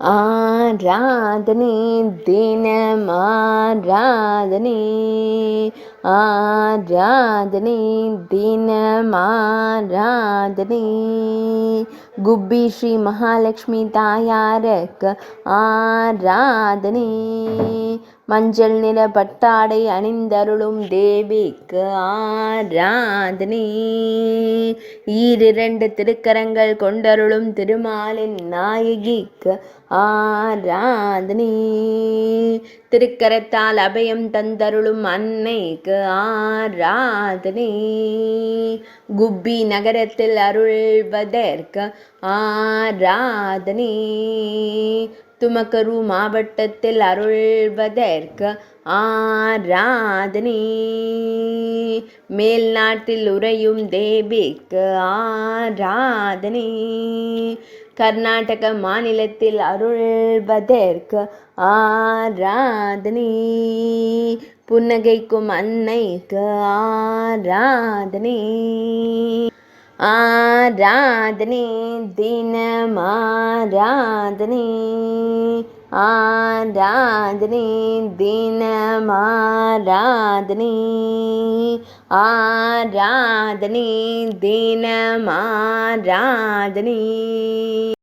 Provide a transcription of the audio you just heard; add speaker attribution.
Speaker 1: ஆராதனை தினம் ஆராதனை, ஆராதனை தினம் ஆராதனை. குப்பி ஸ்ரீ மகாலட்சுமி தாயாருக்கு ஆராதனை. மஞ்சள் நிற பட்டாடை அணிந்தருளும் தேவிக்கு ஆராதனை. ஈரிரண்டு திருக்கரங்கள் கொண்டருளும் திருமாலின் நாயகிக்கு ஆராதனை. திருக்கரத்தால் அபயம் தந்தருளும் அன்னைக்கு ஆராதனை. குப்பி நகரத்தில் அருள்வதற்கு ஆராதனை. துமக்கரு மாவட்டத்தில் அருள்வதற்கு ஆராதனை. மேல் நாட்டில் உறையும் தேவிக்கு ஆராதனை. கர்நாடக மாநிலத்தில் அருள்வதற்கு ஆராதனை. புன்னகைக்கும் அன்னைக்கு ஆராதனை. ஆராதனை தினம் ஆராதனை, ஆராதனை தினம் ஆராதனை, ஆராதனை தினம் ஆராதனை.